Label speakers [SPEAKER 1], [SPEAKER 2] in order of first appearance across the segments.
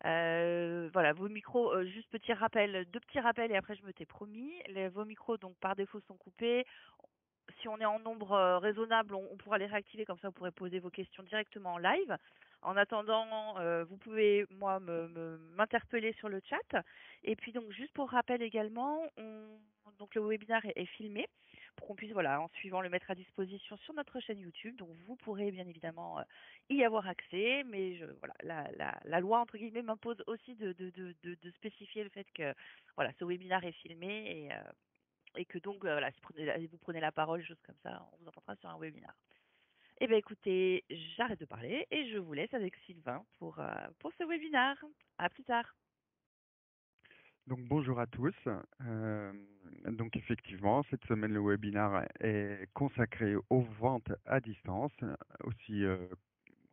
[SPEAKER 1] Voilà, vos micros, juste petit rappel, 2 petits rappels et après je me t'ai promis. Vos micros, donc par défaut, sont coupés. Si on est en nombre raisonnable, on pourra les réactiver, comme ça vous pourrez poser vos questions directement en live. En attendant, vous pouvez, moi, m'interpeller sur le chat. Et puis donc, juste pour rappel également, donc le webinaire est filmé pour qu'on puisse, voilà, en suivant, le mettre à disposition sur notre chaîne YouTube. Donc vous pourrez bien évidemment y avoir accès, mais voilà, la loi entre guillemets m'impose aussi de spécifier le fait que voilà, ce webinaire est filmé et que donc, voilà, si vous prenez la parole, choses comme ça, on vous entendra sur un webinaire. Eh bien, écoutez, j'arrête de parler et je vous laisse avec Sylvain pour ce webinaire. À plus tard.
[SPEAKER 2] Donc bonjour à tous. Donc effectivement, cette semaine, le webinaire est consacré aux ventes à distance, aussi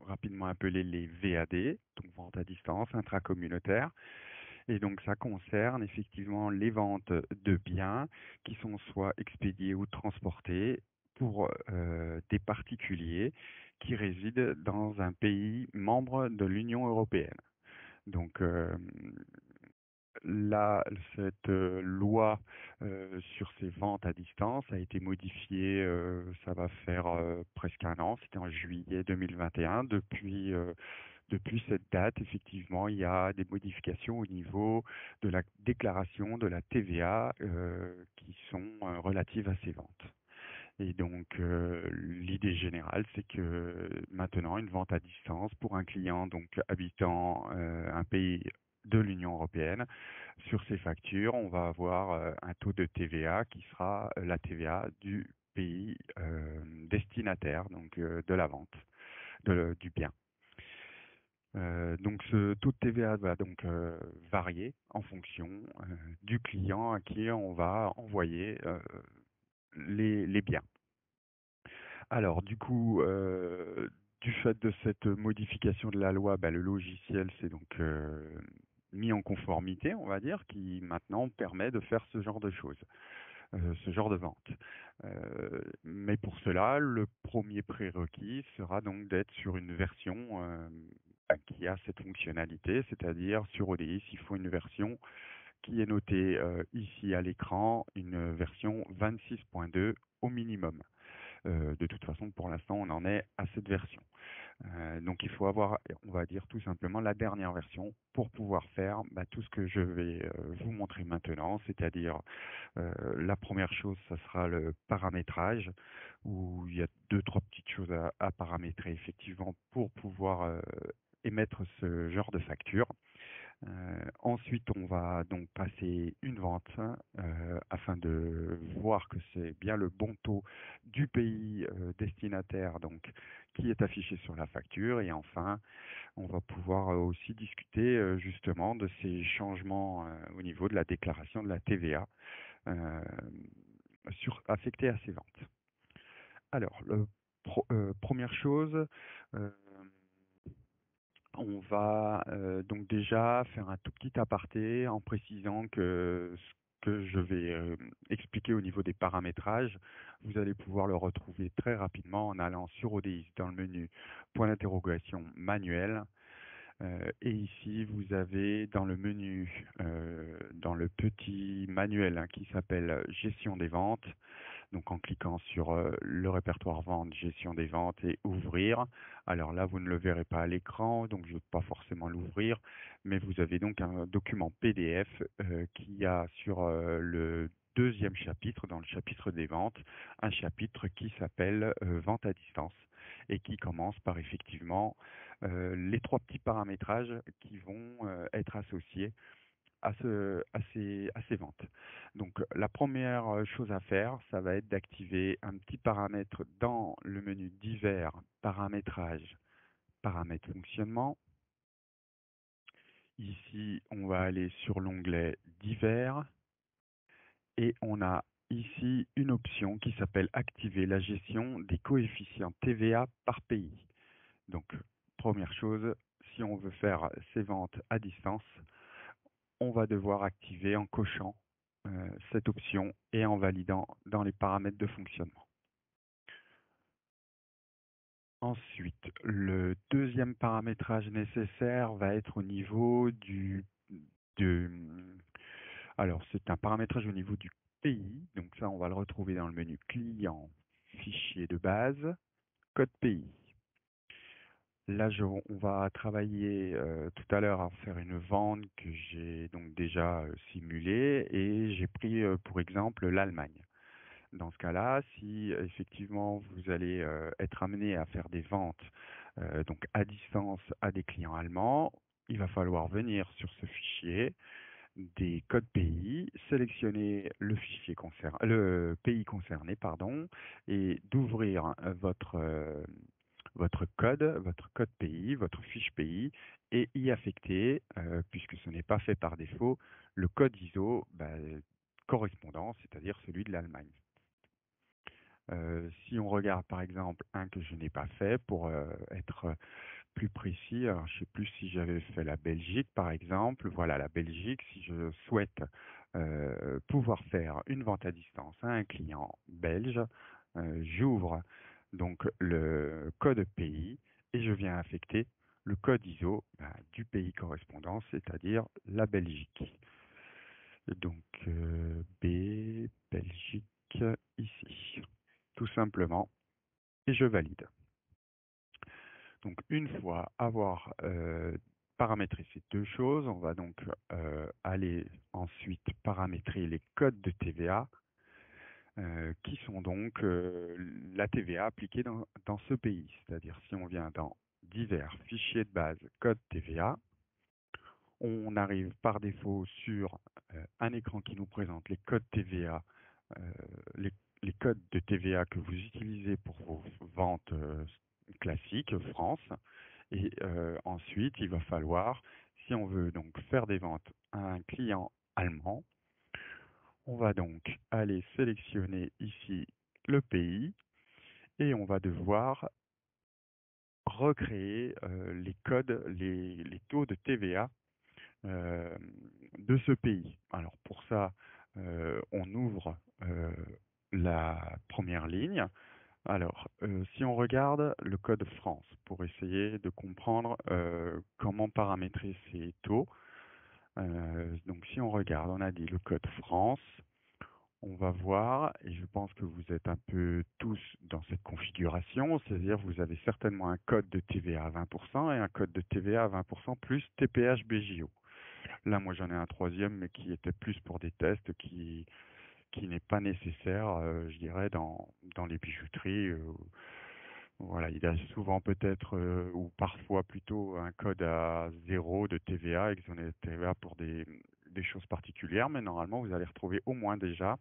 [SPEAKER 2] rapidement appelées les VAD, donc ventes à distance intracommunautaires. Et donc ça concerne effectivement les ventes de biens qui sont soit expédiés ou transportés pour des particuliers qui résident dans un pays membre de l'Union européenne. Donc là, cette loi sur ces ventes à distance a été modifiée, ça va faire presque un an, c'était en juillet 2021. Depuis cette date, effectivement, il y a des modifications au niveau de la déclaration de la TVA qui sont relatives à ces ventes. Et donc, l'idée générale, c'est que maintenant, une vente à distance pour un client donc habitant un pays de l'Union européenne, sur ses factures, on va avoir un taux de TVA qui sera la TVA du pays destinataire, donc de la vente du bien. Donc ce taux de TVA va donc varier en fonction du client à qui on va envoyer les biens. Alors du coup, du fait de cette modification de la loi, le logiciel s'est donc mis en conformité, on va dire, qui maintenant permet de faire ce genre de choses, ce genre de vente. Mais pour cela, le premier prérequis sera donc d'être sur une version qui a cette fonctionnalité, c'est-à-dire sur ODIS, il faut une version qui est notée ici à l'écran, une version 26.2 au minimum. De toute façon, pour l'instant, on en est à cette version. Donc, il faut avoir, on va dire tout simplement, la dernière version pour pouvoir faire tout ce que je vais vous montrer maintenant, c'est-à-dire la première chose, ça sera le paramétrage, où il y a deux, trois petites choses à paramétrer effectivement pour pouvoir émettre ce genre de facture. Ensuite, on va donc passer une vente afin de voir que c'est bien le bon taux du pays destinataire donc qui est affiché sur la facture. Et enfin, on va pouvoir aussi discuter justement de ces changements au niveau de la déclaration de la TVA euh, affectée à ces ventes. Alors, première chose, euh, on va donc déjà faire un tout petit aparté en précisant que ce que je vais expliquer au niveau des paramétrages, vous allez pouvoir le retrouver très rapidement en allant sur ODIS dans le menu point d'interrogation manuel. Et ici, vous avez dans le menu, dans le petit manuel qui s'appelle Gestion des ventes, donc en cliquant sur le répertoire vente, gestion des ventes et ouvrir. Alors là, vous ne le verrez pas à l'écran, donc je ne vais pas forcément l'ouvrir, mais vous avez donc un document PDF qui a sur le deuxième chapitre, dans le chapitre des ventes, un chapitre qui s'appelle vente à distance et qui commence par effectivement les trois petits paramétrages qui vont être associés à ces ventes. Donc la première chose à faire, ça va être d'activer un petit paramètre dans le menu divers, paramétrage, paramètres fonctionnement. Ici, on va aller sur l'onglet divers et on a ici une option qui s'appelle activer la gestion des coefficients TVA par pays. Donc première chose, si on veut faire ces ventes à distance, on va devoir activer en cochant cette option et en validant dans les paramètres de fonctionnement. Ensuite, le deuxième paramétrage nécessaire va être au niveau de, alors c'est un paramétrage au niveau du pays, donc ça on va le retrouver dans le menu client, fichier de base, code pays. Là, on va travailler tout à l'heure à faire une vente que j'ai donc déjà simulée et j'ai pris pour exemple l'Allemagne. Dans ce cas-là, si effectivement vous allez être amené à faire des ventes donc à distance à des clients allemands, il va falloir venir sur ce fichier des codes pays, sélectionner le pays concerné, pardon, et d'ouvrir votre code pays, votre fiche pays, et y affecter, puisque ce n'est pas fait par défaut, le code ISO correspondant, c'est-à-dire celui de l'Allemagne. Si on regarde par exemple un que je n'ai pas fait pour être plus précis, alors je ne sais plus si j'avais fait la Belgique par exemple. Voilà, la Belgique, si je souhaite pouvoir faire une vente à distance à un client belge, j'ouvre donc le code pays et je viens affecter le code ISO du pays correspondant, c'est-à-dire la Belgique. Donc B, Belgique, ici, tout simplement, et je valide. Donc une fois avoir paramétré ces deux choses, on va donc aller ensuite paramétrer les codes de TVA qui sont donc la TVA appliquée dans ce pays. C'est-à-dire si on vient dans divers fichiers de base code TVA, on arrive par défaut sur un écran qui nous présente les codes TVA, euh, les, les codes de TVA que vous utilisez pour vos ventes classiques France. Et ensuite, il va falloir, si on veut donc faire des ventes à un client allemand, on va donc aller sélectionner ici le pays et on va devoir recréer les codes, les taux de TVA euh, de ce pays. Alors pour ça, on ouvre la première ligne. Alors, si on regarde le code France pour essayer de comprendre comment paramétrer ces taux, donc si on regarde, on a dit le code France, on va voir, et je pense que vous êtes un peu tous dans cette configuration, c'est-à-dire vous avez certainement un code de TVA à 20% et un code de TVA à 20% plus TPH BJO. Là, moi j'en ai un troisième, mais qui était plus pour des tests, qui n'est pas nécessaire, je dirais, dans les bijouteries. Voilà, il a souvent peut-être, ou parfois plutôt, un code à 0 de TVA, exonéré de TVA pour des choses particulières, mais normalement, vous allez retrouver au moins déjà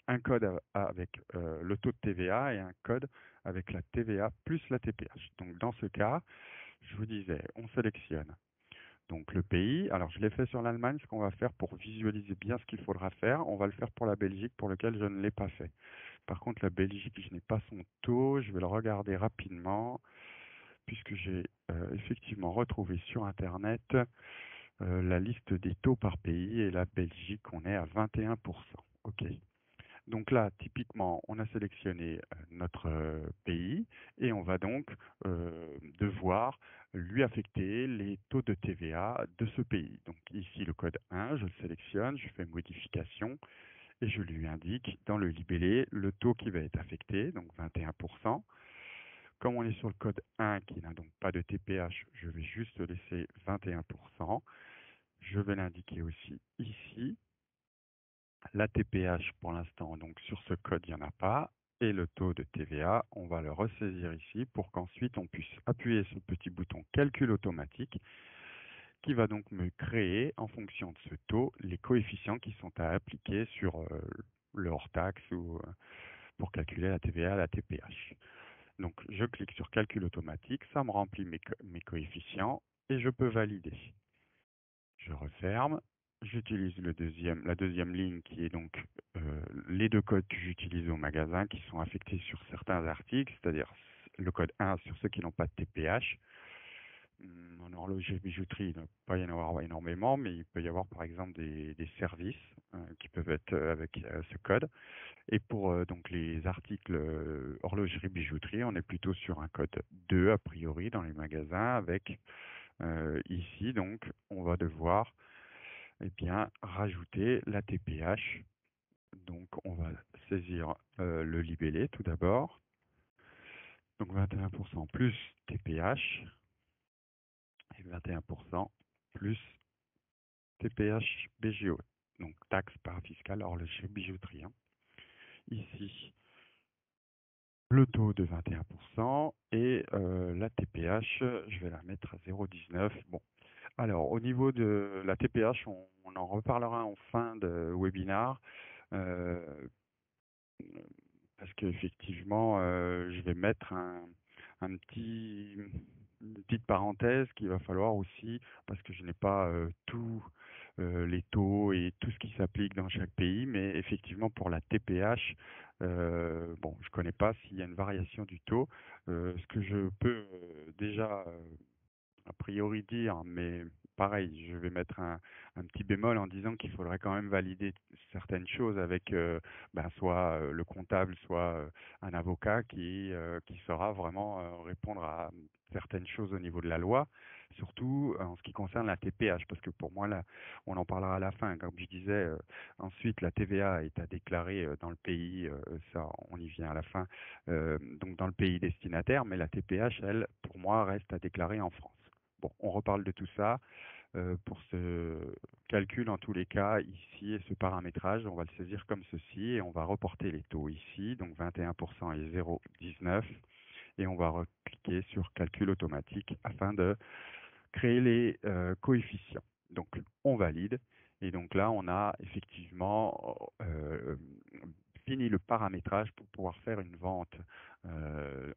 [SPEAKER 2] un code avec le taux de TVA et un code avec la TVA plus la TPH. Donc, dans ce cas, je vous disais, on sélectionne donc le pays. Alors, je l'ai fait sur l'Allemagne. Ce qu'on va faire pour visualiser bien ce qu'il faudra faire, on va le faire pour la Belgique, pour lequel je ne l'ai pas fait. Par contre, la Belgique, je n'ai pas son taux. Je vais le regarder rapidement, puisque j'ai effectivement retrouvé sur Internet la liste des taux par pays. Et la Belgique, on est à 21%. OK. Donc là, typiquement, on a sélectionné notre pays et on va donc devoir lui affecter les taux de TVA de ce pays. Donc ici, le code 1, je le sélectionne, je fais modification et je lui indique dans le libellé le taux qui va être affecté, donc 21%. Comme on est sur le code 1 qui n'a donc pas de TPH, je vais juste laisser 21%. Je vais l'indiquer aussi ici. La TPH, pour l'instant, donc sur ce code, il n'y en a pas. Et le taux de TVA, on va le ressaisir ici pour qu'ensuite on puisse appuyer sur le petit bouton calcul automatique qui va donc me créer, en fonction de ce taux, les coefficients qui sont à appliquer sur le hors-taxe ou pour calculer la TVA et la TPH. Donc je clique sur calcul automatique, ça me remplit mes coefficients et je peux valider. Je referme. J'utilise la deuxième ligne qui est donc les deux codes que j'utilise au magasin qui sont affectés sur certains articles, c'est-à-dire le code 1 sur ceux qui n'ont pas de TPH. En horlogerie bijouterie, il ne peut pas y en avoir énormément, mais il peut y avoir par exemple des services qui peuvent être avec ce code. Et pour donc les articles horlogerie bijouterie, on est plutôt sur un code 2 a priori dans les magasins avec ici donc on va devoir eh bien rajouter la TPH. Donc on va saisir le libellé tout d'abord. Donc 21% plus TPH et 21% plus TPH BGO. Donc taxe parafiscale horlogerie bijouterie, hein. Ici le taux de 21% et la TPH, je vais la mettre à 0,19. Bon, alors au niveau de la TPH, on en reparlera en fin de webinar euh, parce qu'effectivement, je vais mettre un petit, une petite parenthèse qu'il va falloir aussi, parce que je n'ai pas tous les taux et tout ce qui s'applique dans chaque pays, mais effectivement pour la TPH, bon, je connais pas s'il y a une variation du taux. Ce que je peux déjà a priori dire, mais pareil, je vais mettre un petit bémol en disant qu'il faudrait quand même valider certaines choses avec soit le comptable, soit un avocat qui saura vraiment répondre à certaines choses au niveau de la loi, surtout en ce qui concerne la TPH, parce que pour moi, là, on en parlera à la fin. Comme je disais, ensuite, la TVA est à déclarer dans le pays, ça, on y vient à la fin, donc dans le pays destinataire, mais la TPH, elle, pour moi, reste à déclarer en France. Bon, on reparle de tout ça. Pour ce calcul, en tous les cas, ici, et ce paramétrage, on va le saisir comme ceci et on va reporter les taux ici, donc 21% et 0,19 et on va cliquer sur calcul automatique afin de créer les coefficients. Donc, on valide et donc là, on a effectivement fini le paramétrage pour pouvoir faire une vente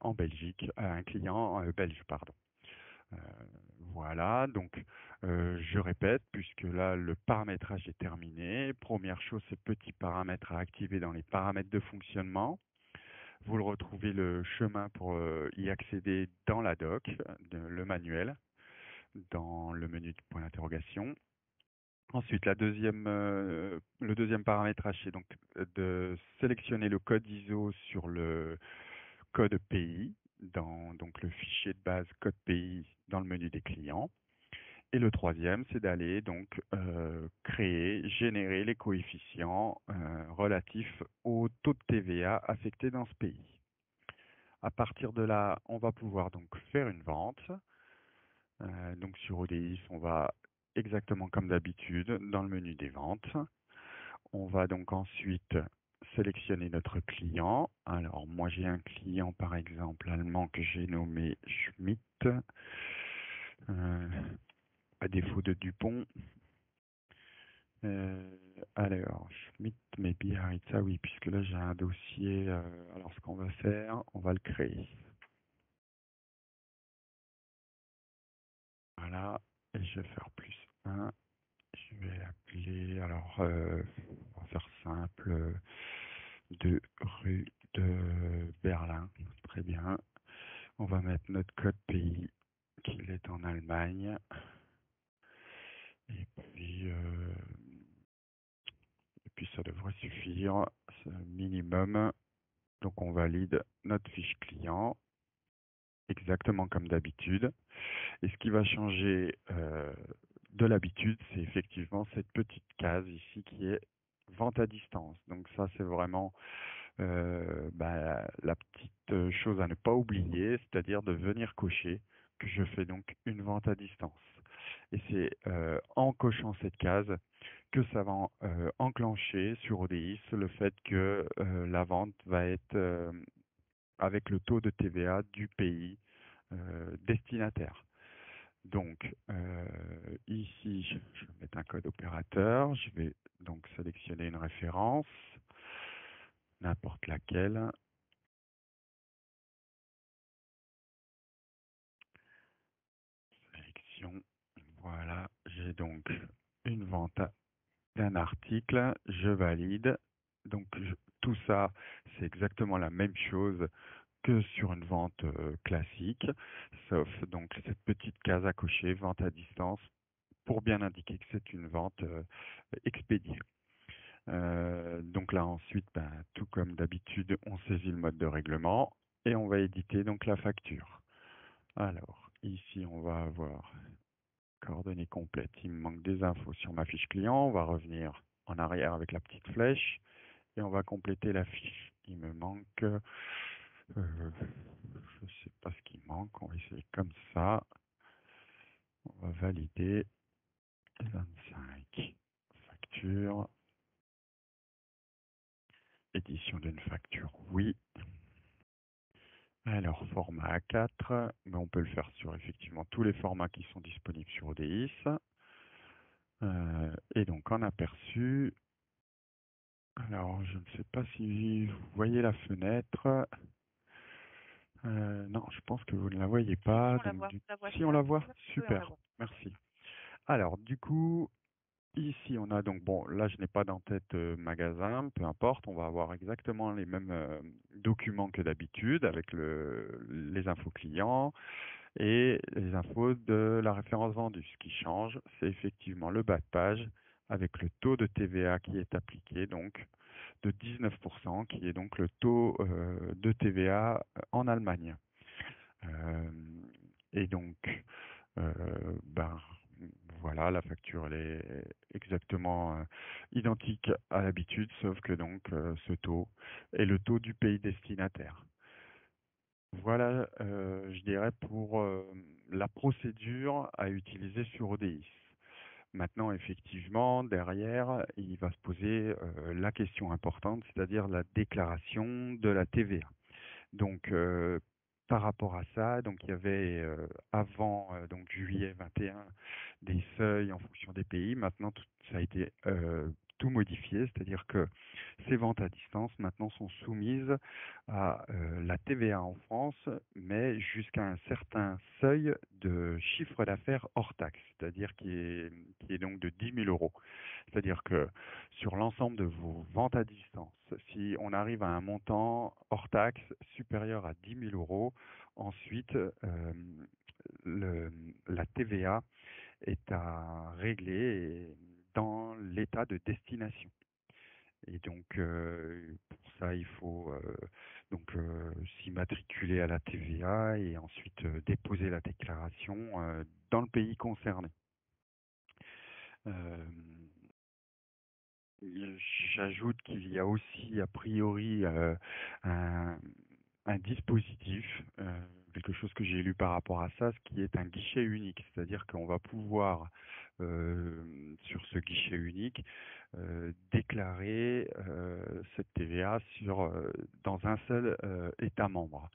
[SPEAKER 2] en Belgique à un client belge, pardon. Euh, voilà, donc je répète, puisque là le paramétrage est terminé. Première chose, ce petit paramètre à activer dans les paramètres de fonctionnement. Vous le retrouvez le chemin pour y accéder dans la doc, le manuel, dans le menu de point d'interrogation. Ensuite, le deuxième paramétrage, c'est donc de sélectionner le code ISO sur le code pays, dans donc le fichier de base code pays dans le menu des clients. Et le troisième, c'est d'aller donc générer les coefficients relatifs au taux de TVA affecté dans ce pays. À partir de là, on va pouvoir donc faire une vente. Donc sur ODIS, on va exactement comme d'habitude dans le menu des ventes. On va donc ensuite sélectionner notre client. Alors moi j'ai un client par exemple allemand que j'ai nommé Schmidt. À défaut de Dupont. Alors, Schmidt, mais Biarritz, oui, puisque là j'ai un dossier. Alors ce qu'on va faire, on va le créer. Voilà, et je vais faire +1. Je vais l'appeler, alors, on va faire simple, de rue de Berlin. Très bien. On va mettre notre code pays, qu'il est en Allemagne. Et puis ça devrait suffire, c'est un minimum. Donc on valide notre fiche client, exactement comme d'habitude. Et ce qui va changer de l'habitude, c'est effectivement cette petite case ici qui est vente à distance. Donc ça, c'est vraiment la petite chose à ne pas oublier, c'est-à-dire de venir cocher que je fais donc une vente à distance. Et c'est en cochant cette case que ça va enclencher sur ODIS le fait que la vente va être avec le taux de TVA du pays destinataire. Donc ici, je vais mettre un code opérateur, je vais donc sélectionner une référence, n'importe laquelle. Sélection, voilà, j'ai donc une vente d'un article, je valide. Donc tout ça, c'est exactement la même chose que sur une vente classique, sauf donc cette petite case à cocher, vente à distance, pour bien indiquer que c'est une vente expédiée. Donc là ensuite, ben, tout comme d'habitude, on saisit le mode de règlement et on va éditer donc la facture. Alors ici on va avoir coordonnées complètes. Il me manque des infos sur ma fiche client. On va revenir en arrière avec la petite flèche et on va compléter la fiche. Il me manque, je ne sais pas ce qui manque. On va essayer comme ça. On va valider 25 factures. Édition d'une facture, oui. Alors, format A4, mais on peut le faire sur effectivement tous les formats qui sont disponibles sur ODIS. Et donc en aperçu, alors je ne sais pas si vous voyez la fenêtre. Non, je pense que vous ne la voyez
[SPEAKER 1] Si,
[SPEAKER 2] pas.
[SPEAKER 1] on la
[SPEAKER 2] Donc,
[SPEAKER 1] voit, la voit,
[SPEAKER 2] si on
[SPEAKER 1] ça.
[SPEAKER 2] la voit,
[SPEAKER 1] Oui, on la
[SPEAKER 2] super,
[SPEAKER 1] voit.
[SPEAKER 2] merci. Alors, du coup, ici on a donc, bon, là je n'ai pas d'en-tête magasin, peu importe, on va avoir exactement les mêmes documents que d'habitude avec les infos clients et les infos de la référence vendue. Ce qui change, c'est effectivement le bas de page avec le taux de TVA qui est appliqué, donc de 19%, qui est donc le taux de TVA en Allemagne. Euh, et donc, euh, ben, voilà, la facture elle est exactement identique à l'habitude, sauf que donc ce taux est le taux du pays destinataire. Voilà, je dirais pour la procédure à utiliser sur ODIS. Maintenant, effectivement, derrière, il va se poser la question importante, c'est-à-dire la déclaration de la TVA. Donc, par rapport à ça, donc il y avait avant donc juillet 21 des seuils en fonction des pays. Maintenant, ça a été tout modifié, c'est-à-dire que ces ventes à distance maintenant sont soumises à la TVA en France, mais jusqu'à un certain seuil de chiffre d'affaires hors taxe, c'est-à-dire qui est donc de 10 000 euros. C'est-à-dire que sur l'ensemble de vos ventes à distance, si on arrive à un montant hors taxe supérieur à 10 000 euros, ensuite la TVA est à régler dans l'état de destination. Et donc, pour ça, il faut donc s'immatriculer à la TVA et ensuite déposer la déclaration dans le pays concerné. Euh, J'ajoute qu'il y a aussi, a priori, un, un dispositif, quelque chose que j'ai lu par rapport à ça, ce qui est un guichet unique. C'est-à-dire qu'on va pouvoir, sur ce guichet unique, déclarer cette TVA dans un seul État membre.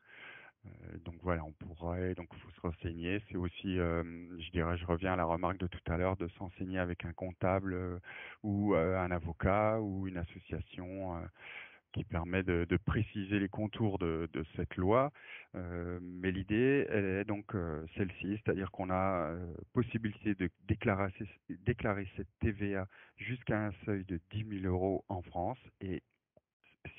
[SPEAKER 2] Donc voilà, on pourrait, donc il faut se renseigner. C'est aussi, je dirais, je reviens à la remarque de tout à l'heure, de s'enseigner avec un comptable ou un avocat ou une association qui permet de préciser les contours de cette loi. Mais l'idée, elle est donc celle-ci, c'est-à-dire qu'on a possibilité de déclarer cette TVA jusqu'à un seuil de 10 000 euros en France et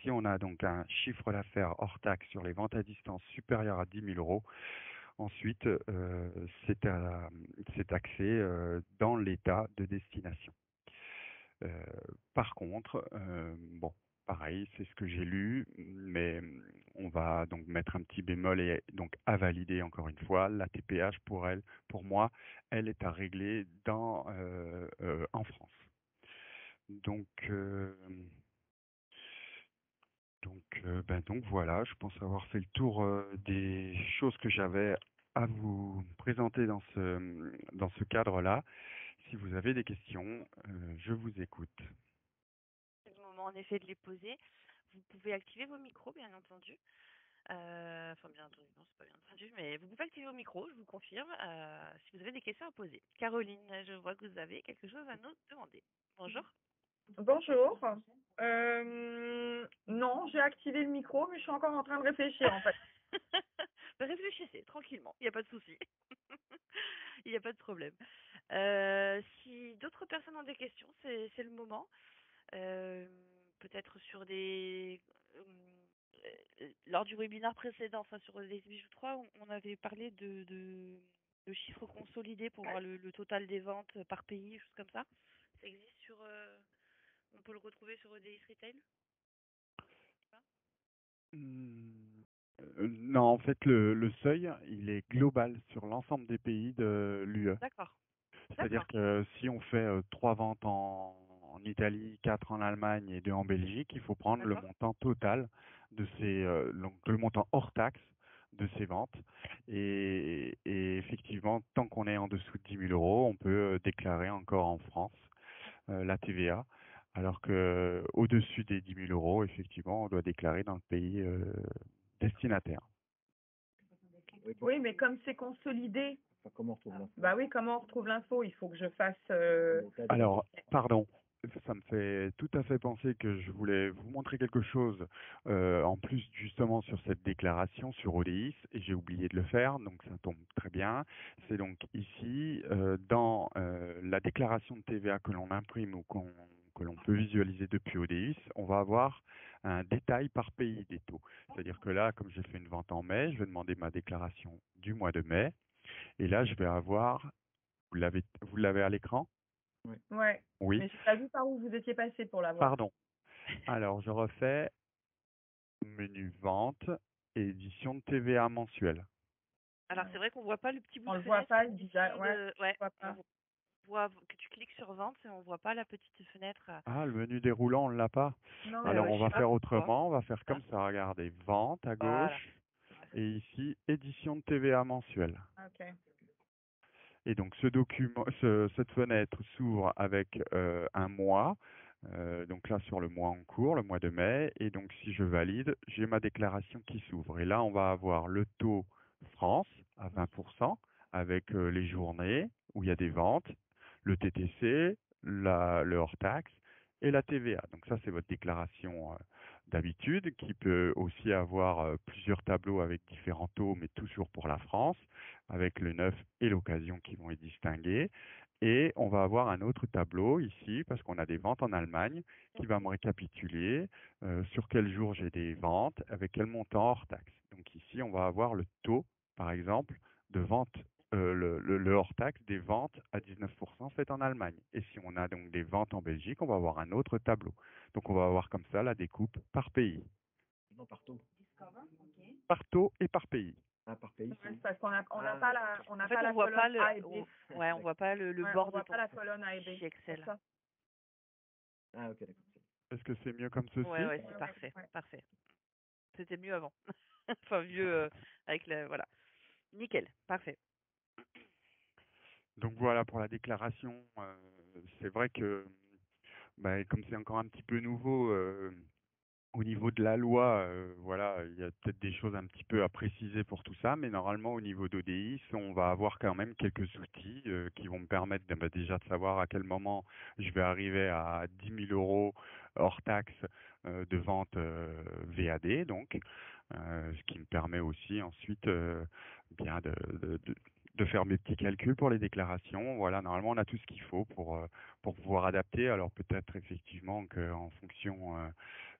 [SPEAKER 2] si on a donc un chiffre d'affaires hors taxe sur les ventes à distance supérieur à 10 000 euros, ensuite c'est taxé dans l'état de destination. Par contre, bon, pareil, c'est ce que j'ai lu, mais on va donc mettre un petit bémol et donc à valider encore une fois. La TPH pour moi, elle est à régler en France. Donc, donc voilà, je pense avoir fait le tour des choses que j'avais à vous présenter dans ce cadre-là. Si vous avez des questions, je vous écoute.
[SPEAKER 1] C'est le moment en effet de les poser. Vous pouvez activer vos micros, bien entendu. Enfin, bien entendu, non, c'est pas bien entendu, mais vous pouvez activer vos micros, je vous confirme, si vous avez des questions à poser. Caroline, je vois que vous avez quelque chose à nous demander. Bonjour.
[SPEAKER 3] Bonjour. Non, j'ai activé le micro, mais je suis encore en train de réfléchir en fait.
[SPEAKER 1] Réfléchissez tranquillement, il n'y a pas de souci. Il n'y a pas de problème. Si d'autres personnes ont des questions, c'est le moment. Peut-être sur lors du webinaire précédent, enfin sur les bijoux 3, on avait parlé de chiffres consolidés pour voir le total des ventes par pays, choses comme ça. Ça existe sur... on peut le retrouver sur EDIS Retail?
[SPEAKER 2] Hmm, non, en fait, le seuil, il est global sur l'ensemble des pays de l'UE.
[SPEAKER 1] D'accord.
[SPEAKER 2] C'est-à-dire que si on fait 3 ventes en Italie, 4 en Allemagne et 2 en Belgique, il faut prendre le
[SPEAKER 1] D'accord.
[SPEAKER 2] montant total de donc le montant hors taxe de ces ventes. Et effectivement, tant qu'on est en dessous de 10 000 euros, on peut déclarer encore en France la TVA. Alors que au-dessus des 10 000 euros, effectivement, on doit déclarer dans le pays destinataire.
[SPEAKER 3] Oui, mais comme c'est consolidé,
[SPEAKER 4] Enfin, comment on retrouve l'info?
[SPEAKER 3] bah oui, comment on retrouve l'info? Il faut que je fasse.
[SPEAKER 2] Alors, pardon, ça me fait tout à fait penser que je voulais vous montrer quelque chose en plus justement sur cette déclaration sur ODIS et j'ai oublié de le faire, donc ça tombe très bien. C'est donc ici dans la déclaration de TVA que l'on imprime ou que l'on peut visualiser depuis ODIS, on va avoir un détail par pays des taux. C'est-à-dire que là, comme j'ai fait une vente en mai, je vais demander ma déclaration du mois de mai et là, je vais avoir, vous l'avez à l'écran?
[SPEAKER 3] Ouais.
[SPEAKER 2] Oui.
[SPEAKER 3] Mais je n'ai pas vu par où vous étiez passé pour l'avoir.
[SPEAKER 2] Pardon. Alors, je refais menu vente et édition de TVA mensuelle.
[SPEAKER 1] Alors c'est vrai qu'on voit pas le petit bout
[SPEAKER 3] On
[SPEAKER 1] de
[SPEAKER 3] le voit
[SPEAKER 1] fenêtre
[SPEAKER 3] pas, le
[SPEAKER 1] ici
[SPEAKER 3] design. Ouais,
[SPEAKER 1] ouais,
[SPEAKER 3] voit pas.
[SPEAKER 1] on voit que tu cliques sur vente et on voit pas la petite fenêtre.
[SPEAKER 2] Ah, le menu déroulant, on ne l'a pas.
[SPEAKER 3] Non.
[SPEAKER 2] Alors, on
[SPEAKER 1] Je
[SPEAKER 2] va
[SPEAKER 1] sais pas
[SPEAKER 2] faire
[SPEAKER 1] pourquoi.
[SPEAKER 2] autrement. On va faire comme ça. Regardez, vente à
[SPEAKER 1] Voilà.
[SPEAKER 2] gauche et ici, édition de TVA mensuelle.
[SPEAKER 3] Ok.
[SPEAKER 2] Et donc, cette fenêtre s'ouvre avec un mois. Donc là, sur le mois en cours, le mois de mai. Et donc, si je valide, j'ai ma déclaration qui s'ouvre. Et là, on va avoir le taux France à 20% avec les journées où il y a des ventes, le TTC, le hors-taxe et la TVA. Donc ça, c'est votre déclaration d'habitude qui peut aussi avoir plusieurs tableaux avec différents taux, mais toujours pour la France, avec le neuf et l'occasion qui vont être distingués. Et on va avoir un autre tableau ici, parce qu'on a des ventes en Allemagne, qui va me récapituler sur quel jour j'ai des ventes, avec quel montant hors taxe. Donc ici, on va avoir le taux, par exemple, de vente, le hors taxe des ventes à 19% faites en Allemagne. Et si on a donc des ventes en Belgique, on va avoir un autre tableau. Donc on va avoir comme ça la découpe par pays.
[SPEAKER 4] Non, par taux.
[SPEAKER 2] Par taux et par pays.
[SPEAKER 4] Ah, par pays.
[SPEAKER 3] Ouais, c'est parce qu'on n'a pas la, on n'a
[SPEAKER 1] En fait,
[SPEAKER 3] pas la
[SPEAKER 1] on voit pas
[SPEAKER 3] colonne A et B.
[SPEAKER 1] ouais, on voit pas le
[SPEAKER 3] Ouais,
[SPEAKER 1] bord
[SPEAKER 3] on
[SPEAKER 1] de
[SPEAKER 3] voit
[SPEAKER 1] ton
[SPEAKER 3] pas la colonne A et B.
[SPEAKER 1] fichier Excel.
[SPEAKER 3] C'est ça.
[SPEAKER 4] Ah, ok, d'accord.
[SPEAKER 2] Est-ce que c'est mieux comme ceci?
[SPEAKER 1] Ouais,
[SPEAKER 3] Ouais,
[SPEAKER 1] c'est
[SPEAKER 3] ouais,
[SPEAKER 1] parfait,
[SPEAKER 3] ouais.
[SPEAKER 1] parfait. C'était mieux avant. Enfin, mieux avec la... Voilà. Nickel, parfait.
[SPEAKER 2] Donc voilà pour la déclaration. C'est vrai que comme c'est encore un petit peu nouveau au niveau de la loi, voilà, il y a peut-être des choses un petit peu à préciser pour tout ça, mais normalement au niveau d'ODIS, on va avoir quand même quelques outils qui vont me permettre déjà de savoir à quel moment je vais arriver à 10 000 euros hors taxe de vente VAD, donc ce qui me permet aussi ensuite bien de faire mes petits calculs pour les déclarations. Voilà, normalement on a tout ce qu'il faut pour pouvoir adapter. Alors peut-être effectivement qu'en fonction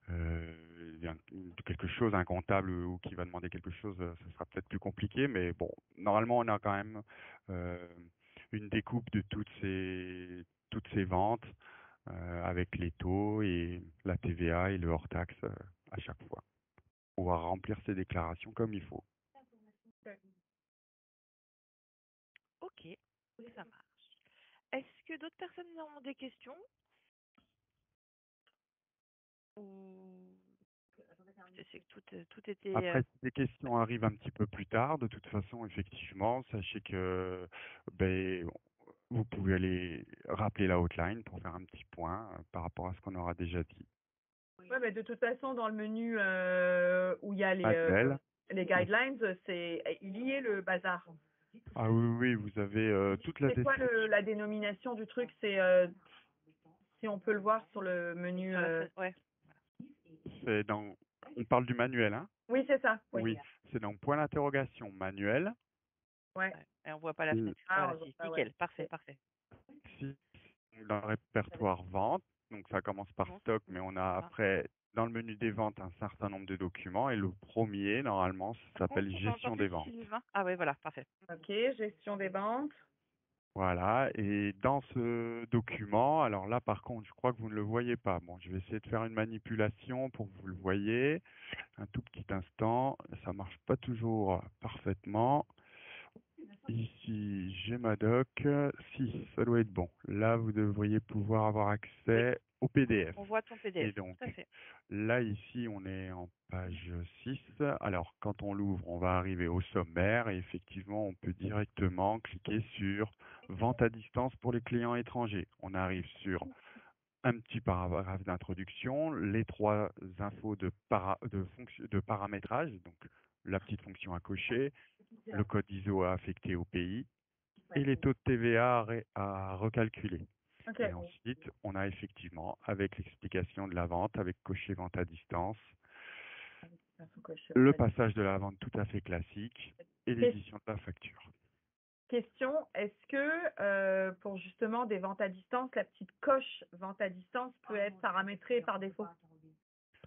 [SPEAKER 2] de quelque chose, un comptable ou qui va demander quelque chose, ce sera peut-être plus compliqué, mais bon, normalement on a quand même une découpe de toutes ces ventes avec les taux et la TVA et le hors-taxe à chaque fois. On va remplir ces déclarations comme il faut.
[SPEAKER 1] Ok, ça marche. Est-ce que d'autres personnes ont des questions? Ou c'est que tout était...
[SPEAKER 2] Après, si les questions arrivent un petit peu plus tard, de toute façon, effectivement, sachez que ben, vous pouvez aller rappeler la hotline pour faire un petit point par rapport à ce qu'on aura déjà dit.
[SPEAKER 3] Ouais, mais de toute façon, dans le menu où il y a
[SPEAKER 2] Manuel.
[SPEAKER 3] les guidelines, c'est il y est le bazar.
[SPEAKER 2] Ah oui, oui, vous avez toute la
[SPEAKER 3] C'est quoi
[SPEAKER 2] description.
[SPEAKER 3] la dénomination du truc? C'est si on peut le voir sur le menu.
[SPEAKER 1] sur la ouais.
[SPEAKER 2] C'est dans. On parle du manuel, hein?
[SPEAKER 3] Oui, c'est ça. Oui.
[SPEAKER 2] Oui, c'est dans point d'interrogation manuel.
[SPEAKER 3] Ouais.
[SPEAKER 1] Et on voit pas la
[SPEAKER 2] Euh,
[SPEAKER 1] fenêtre.
[SPEAKER 3] Ah,
[SPEAKER 1] Voilà,
[SPEAKER 3] on voit
[SPEAKER 1] si,
[SPEAKER 3] pas,
[SPEAKER 1] nickel,
[SPEAKER 3] ouais.
[SPEAKER 1] parfait, parfait.
[SPEAKER 2] Si, dans le répertoire vente, donc ça commence par
[SPEAKER 1] Non,
[SPEAKER 2] stock, mais on a
[SPEAKER 1] voilà.
[SPEAKER 2] après dans le menu des ventes un certain nombre de documents et le premier, normalement, ça s'appelle
[SPEAKER 1] On
[SPEAKER 2] gestion
[SPEAKER 1] entend
[SPEAKER 2] des
[SPEAKER 1] plus
[SPEAKER 2] ventes.
[SPEAKER 1] Sylvain. Ah ouais, voilà, parfait.
[SPEAKER 3] Ok, gestion des ventes.
[SPEAKER 2] Voilà, et dans ce document, alors là par contre, je crois que vous ne le voyez pas. Bon, je vais essayer de faire une manipulation pour que vous le voyez. Un tout petit instant, ça marche pas toujours parfaitement. Ici, j'ai ma doc. Si, ça doit être bon. Là, vous devriez pouvoir avoir accès au PDF.
[SPEAKER 1] On voit ton
[SPEAKER 2] Et
[SPEAKER 1] PDF,
[SPEAKER 2] donc,
[SPEAKER 1] tout à fait.
[SPEAKER 2] là, ici, on est en page 6. Alors, quand on l'ouvre, on va arriver au sommaire et effectivement, on peut directement cliquer sur Vente à distance pour les clients étrangers. On arrive sur un petit paragraphe d'introduction, les trois infos de paramétrage, donc la petite fonction à cocher, le code ISO à affecter au pays et les taux de TVA à recalculer.
[SPEAKER 3] Ok.
[SPEAKER 2] Et ensuite, on a effectivement, avec l'explication de la vente, avec cocher vente à distance, le passage de la vente tout à fait classique et l'édition de la facture.
[SPEAKER 3] Question, est-ce que pour justement des ventes à distance, la petite coche vente à distance peut être paramétrée par défaut?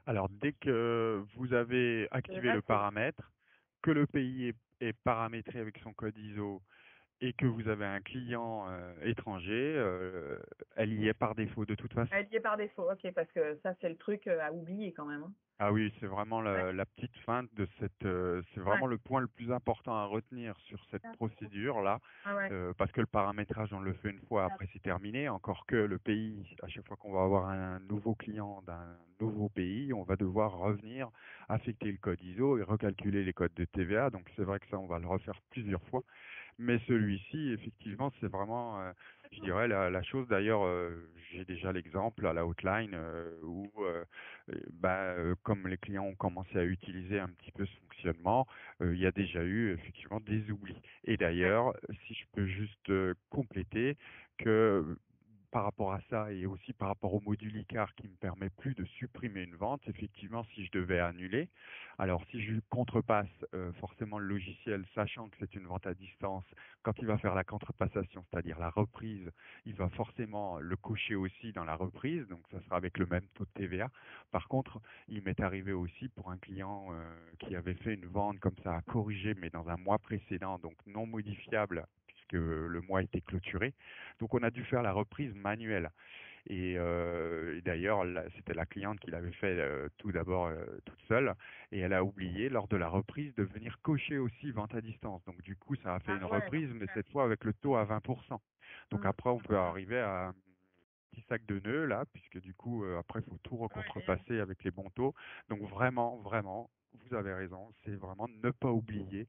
[SPEAKER 2] Alors, dès que vous avez activé
[SPEAKER 3] Là,
[SPEAKER 2] le paramètre, que le pays est paramétré avec son code ISO et que vous avez un client étranger, elle y est par défaut de toute façon.
[SPEAKER 3] elle y est par défaut, ok, parce que ça c'est le truc à oublier quand même. Hein.
[SPEAKER 2] Ah oui, c'est vraiment la petite feinte de cette, c'est vraiment
[SPEAKER 3] Ouais.
[SPEAKER 2] le point le plus important à retenir sur cette procédure-là,
[SPEAKER 3] Ah ouais.
[SPEAKER 2] parce que le paramétrage, on le fait une fois, après c'est terminé, encore que le pays, à chaque fois qu'on va avoir un nouveau client d'un nouveau pays, on va devoir revenir, affecter le code ISO et recalculer les codes de TVA, donc c'est vrai que ça, on va le refaire plusieurs fois. Mais celui-ci, effectivement, c'est vraiment, je dirais, la chose. D'ailleurs, j'ai déjà l'exemple à la hotline où, comme les clients ont commencé à utiliser un petit peu ce fonctionnement, il y a déjà eu effectivement des oublis. Et d'ailleurs, si je peux juste compléter que par rapport à ça et aussi par rapport au module ICAR qui me permet plus de supprimer une vente, effectivement, si je devais annuler, alors si je contrepasse forcément le logiciel, sachant que c'est une vente à distance, quand il va faire la contrepassation, c'est-à-dire la reprise, il va forcément le cocher aussi dans la reprise, donc ça sera avec le même taux de TVA. Par contre, il m'est arrivé aussi pour un client qui avait fait une vente comme ça à corriger, mais dans un mois précédent, donc non modifiable, puisque le mois était clôturé. Donc on a dû faire la reprise manuelle. Et d'ailleurs, c'était la cliente qui l'avait fait tout d'abord toute seule, et elle a oublié lors de la reprise de venir cocher aussi vente à distance. Donc du coup, ça a fait une reprise, mais cette fois avec le taux à 20%. Donc après, on peut arriver à un petit sac de nœuds là, puisque du coup, après, il faut tout recontrepassé avec les bons taux. Donc vraiment, vraiment, vous avez raison, c'est vraiment ne pas oublier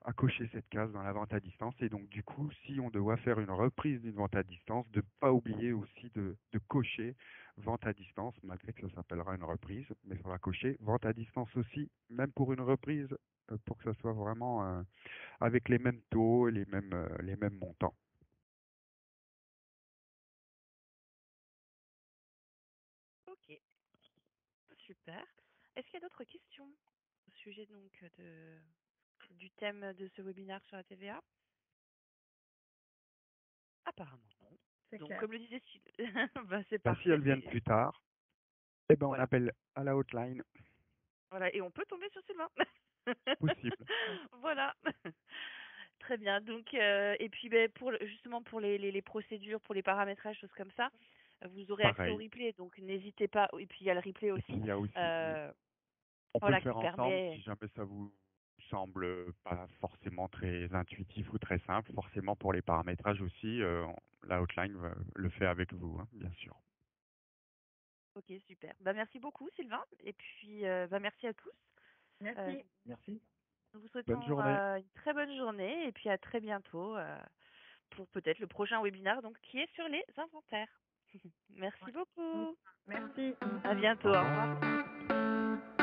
[SPEAKER 2] à cocher cette case dans la vente à distance. Et donc, du coup, si on doit faire une reprise d'une vente à distance, de ne pas oublier aussi de cocher vente à distance, malgré que ça s'appellera une reprise, mais on va cocher vente à distance aussi, même pour une reprise, pour que ça soit vraiment avec les mêmes taux et les mêmes montants.
[SPEAKER 1] Ok, super. Est-ce qu'il y a d'autres questions au sujet donc du thème de ce webinaire sur la TVA? Apparemment non.
[SPEAKER 3] C'est
[SPEAKER 1] Donc
[SPEAKER 3] clair.
[SPEAKER 1] comme le disait bah, c'est
[SPEAKER 2] Bah, si
[SPEAKER 1] parfait.
[SPEAKER 2] elles viennent plus tard, eh ben, on
[SPEAKER 1] Voilà.
[SPEAKER 2] appelle à la hotline.
[SPEAKER 1] Voilà, et on peut tomber sur Sylvain.
[SPEAKER 2] Possible.
[SPEAKER 1] Voilà. Très bien. Donc, et puis ben, justement pour les procédures, pour les paramétrages, choses comme ça, vous aurez accès au
[SPEAKER 2] Pareil.
[SPEAKER 1] replay. Donc n'hésitez pas. Et puis il y a le replay
[SPEAKER 2] Et
[SPEAKER 1] aussi.
[SPEAKER 2] puis il y a aussi, on peut le
[SPEAKER 1] Voilà, qui
[SPEAKER 2] faire ensemble
[SPEAKER 1] permet.
[SPEAKER 2] si jamais ça vous semble pas forcément très intuitif ou très simple. Forcément pour les paramétrages aussi, la hotline le fait avec vous, hein, bien sûr.
[SPEAKER 1] Ok, super. Bah, merci beaucoup, Sylvain. Et puis, bah, merci à tous.
[SPEAKER 3] Merci.
[SPEAKER 4] Merci.
[SPEAKER 1] Nous vous
[SPEAKER 2] Bonne
[SPEAKER 1] souhaitons
[SPEAKER 2] journée.
[SPEAKER 1] une très bonne journée et puis à très bientôt pour peut-être le prochain webinaire donc, qui est sur les inventaires. Merci beaucoup.
[SPEAKER 3] Merci.
[SPEAKER 1] À
[SPEAKER 2] Au
[SPEAKER 1] bientôt. Au
[SPEAKER 2] revoir.
[SPEAKER 1] revoir.